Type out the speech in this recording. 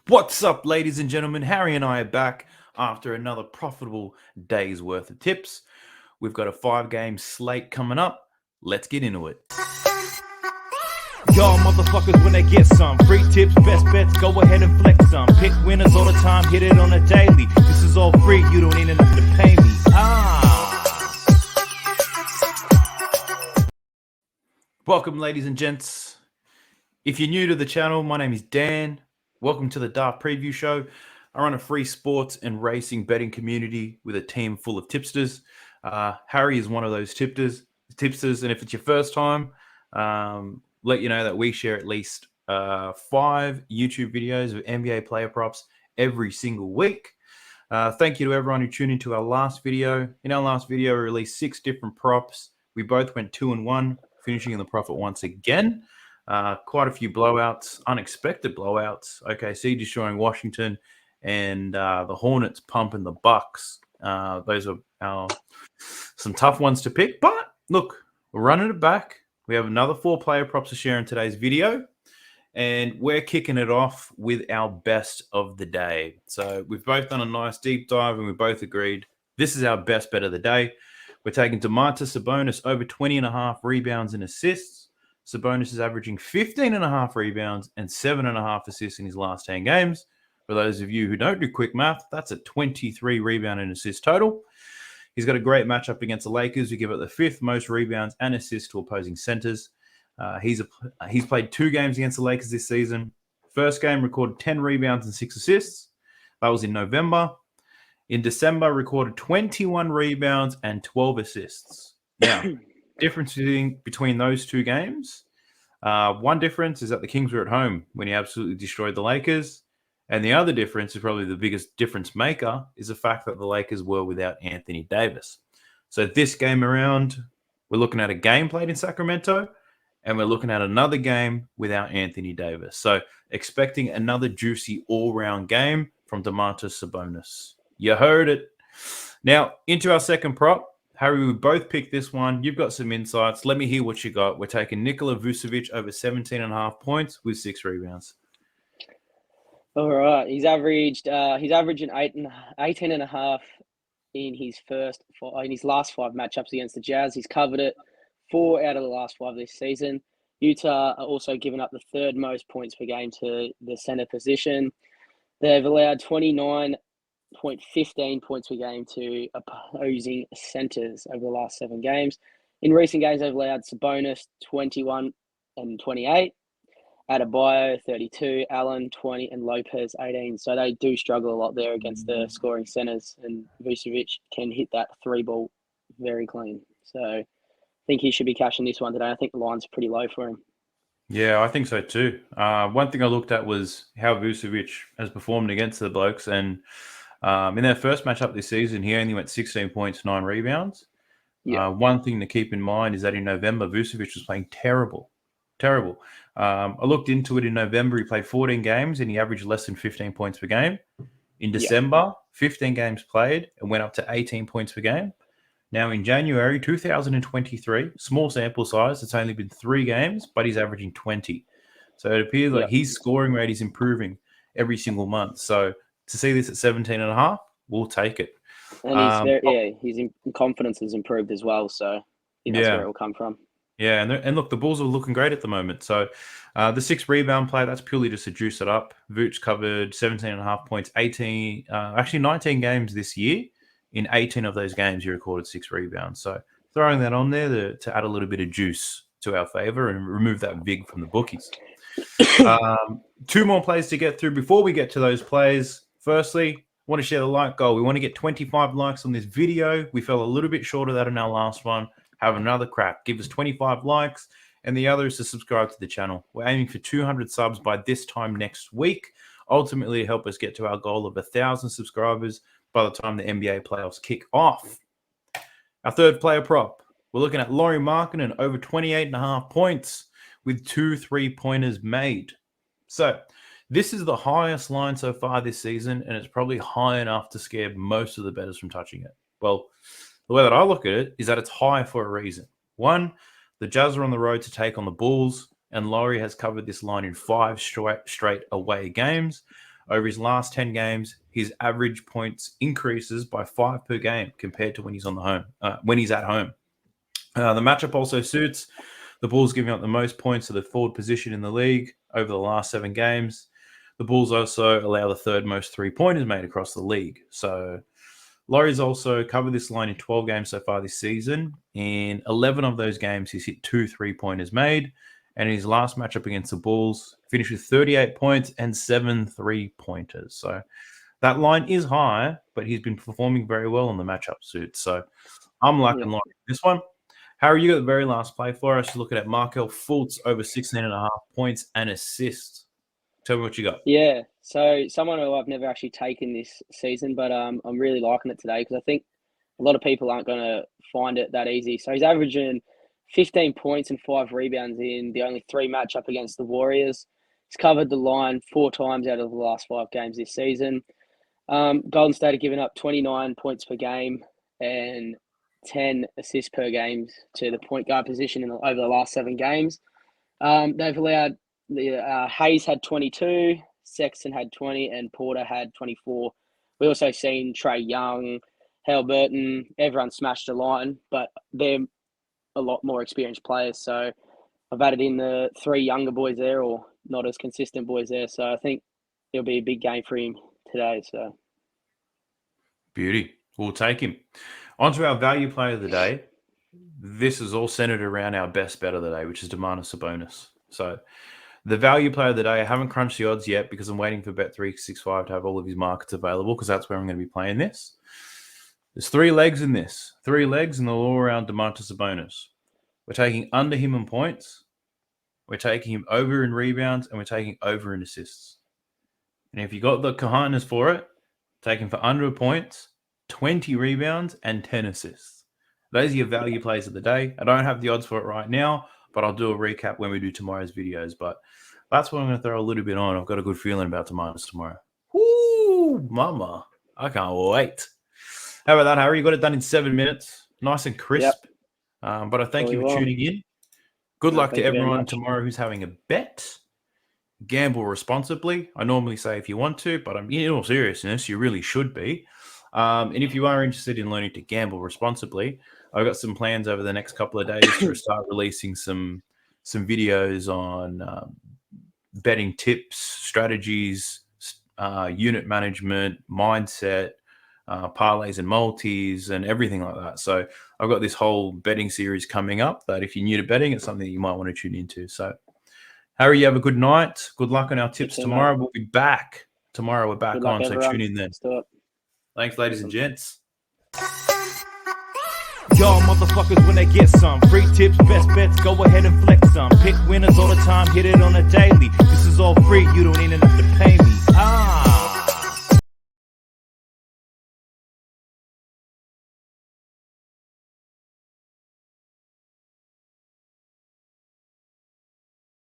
What's up, ladies and gentlemen? Harry and I are back after another profitable day's worth of tips. We've got a 5-game slate coming up. Let's get into it. Y'all motherfuckers when they get some free tips, best bets, go ahead and flex some. Pick winners all the time, hit it on a daily. This is all free, you don't even have to pay me. Welcome, ladies and gents. If you're new to the channel, my name is Dan. Welcome to the Draft Preview Show. I run a free sports and racing betting community with a team full of tipsters. Harry is one of those tipsters, and if it's your first time, let you know that we share at least 5 YouTube videos of NBA player props every single week. Thank you to everyone who tuned into our last video. In our last video, we released 6 different props. We both went 2-1, finishing in the profit once again. Quite a few blowouts, unexpected blowouts. OKC destroying Washington, and the Hornets pumping the Bucks. Those are some tough ones to pick, but look, we're running it back. We have another 4 player props to share in today's video, and we're kicking it off with our best of the day. So we've both done a nice deep dive, and we both agreed this is our best bet of the day. We're taking Domantas Sabonis over 20.5 rebounds and assists. Sabonis is averaging 15.5 rebounds and 7.5 assists in his last 10 games. For those of you who don't do quick math, that's a 23 rebound and assist total. He's got a great matchup against the Lakers, who give it the 5th most rebounds and assists to opposing centers. He's played 2 games against the Lakers this season. First game recorded 10 rebounds and 6 assists. That was in November. In December, recorded 21 rebounds and 12 assists. Now, difference between those 2 games. One difference is that the Kings were at home when he absolutely destroyed the Lakers. And the other difference is probably the biggest difference maker is the fact that the Lakers were without Anthony Davis. So this game around, we're looking at a game played in Sacramento, and we're looking at another game without Anthony Davis. So expecting another juicy all-round game from Domantas Sabonis. You heard it. Now, into our second prop. Harry, we both picked this one. You've got some insights. Let me hear what you got. We're taking Nikola Vucevic over 17.5 points with 6 rebounds. All right, he's averaging 18.5 in his last 5 matchups against the Jazz. He's covered it 4 out of the last 5 this season. Utah are also giving up the 3rd most points per game to the center position. They've allowed 29.15 points per game to opposing centers over the last 7 games. In recent games, they've allowed Sabonis 21 and 28. Adebayo, 32, Allen, 20, and Lopez, 18. So they do struggle a lot there against the scoring centers, and Vucevic can hit that 3 ball very clean. So I think he should be cashing this one today. I think the line's pretty low for him. Yeah, I think so too. One thing I looked at was how Vucevic has performed against the Blokes, and in their first matchup this season, he only went 16 points, 9 rebounds. Yeah. One thing to keep in mind is that in November, Vucevic was playing terrible. I looked into it in November. He played 14 games and he averaged less than 15 points per game. In December, 15 games played and went up to 18 points per game. Now in January 2023, small sample size, it's only been 3 games, but he's averaging 20. So it appears like his scoring rate is improving every single month. So to see this at 17.5, we'll take it. And his confidence has improved as well. So I think that's where it will come from. Yeah, and look, the Bulls are looking great at the moment. So the 6 rebound play, that's purely just to juice it up. Vooch covered 17.5 points, 19 games this year. In 18 of those games, he recorded 6 rebounds. So throwing that on there to add a little bit of juice to our favor and remove that vig from the bookies. 2 more plays to get through before we get to those plays. Firstly, I want to share the like goal. We want to get 25 likes on this video. We fell a little bit short of that in our last one. Have another crack. Give us 25 likes. And the other is to subscribe to the channel. We're aiming for 200 subs by this time next week. Ultimately, to help us get to our goal of 1,000 subscribers by the time the NBA playoffs kick off. Our third player prop. We're looking at Lauri Markkanen over 28.5 points with 2 3-pointers made. So this is the highest line so far this season, and it's probably high enough to scare most of the bettors from touching it. Well, the way that I look at it is that it's high for a reason. One, the Jazz are on the road to take on the Bulls, and Lauri has covered this line in 5 straight away games. Over his last 10 games, his average points increases by 5 per game compared to when he's at home. The matchup also suits. The Bulls giving up the most points to the forward position in the league over the last 7 games. The Bulls also allow the third most 3-pointers made across the league. So Laurie's also covered this line in 12 games so far this season. In 11 of those games, he's hit 2 3-pointers made. And in his last matchup against the Bulls, finished with 38 points and 7 3-pointers. So that line is high, but he's been performing very well on the matchup suit. So I'm liking Laurie this one. Harry, you got the very last play for us. Looking at Markel Fultz over 16.5 points and assists. Tell me what you got. Yeah, so someone who I've never actually taken this season, but I'm really liking it today because I think a lot of people aren't going to find it that easy. So he's averaging 15 points and 5 rebounds in the only 3 matchup against the Warriors. He's covered the line 4 times out of the last 5 games this season. Golden State have given up 29 points per game and 10 assists per game to the point guard position over the last 7 games. They've allowed Hayes had 22, Sexton had 20, and Porter had 24. We also seen Trae Young, Halliburton, everyone smashed the line, but they're a lot more experienced players. So I've added in the 3 younger boys there, or not as consistent boys there. So I think it'll be a big game for him today. So beauty. We'll take him. On to our value player of the day. This is all centered around our best bet of the day, which is Domantas Sabonis. So the value player of the day, I haven't crunched the odds yet because I'm waiting for Bet365 to have all of his markets available because that's where I'm going to be playing this. There's 3 legs in this. 3 legs and they're all around Domantas Sabonis. We're taking under him in points. We're taking him over in rebounds and we're taking over in assists. And if you got the cojones for it, take him for under points, 20 rebounds and 10 assists. Those are your value plays of the day. I don't have the odds for it right now, but I'll do a recap when we do tomorrow's videos. But that's what I'm going to throw a little bit on. I've got a good feeling about Domantas tomorrow. Woo, mama. I can't wait. How about that, Harry? You got it done in 7 minutes. Nice and crisp. Yep. But I thank you for tuning in. Good luck to everyone tomorrow who's having a bet. Gamble responsibly. I normally say if you want to, but in all seriousness, you really should be. And if you are interested in learning to gamble responsibly, I've got some plans over the next couple of days to start releasing some videos on betting tips, strategies, unit management, mindset, parlays and multis, and everything like that. So I've got this whole betting series coming up that if you're new to betting, it's something that you might want to tune into. So Harry, you have a good night. Good luck on our tips tomorrow. We'll be back tomorrow. We're back on, so tune in then. Thanks, ladies and gents. Y'all motherfuckers, when they get some free tips, best bets, go ahead and flex some. Pick winners all the time, hit it on a daily. This is all free, you don't need an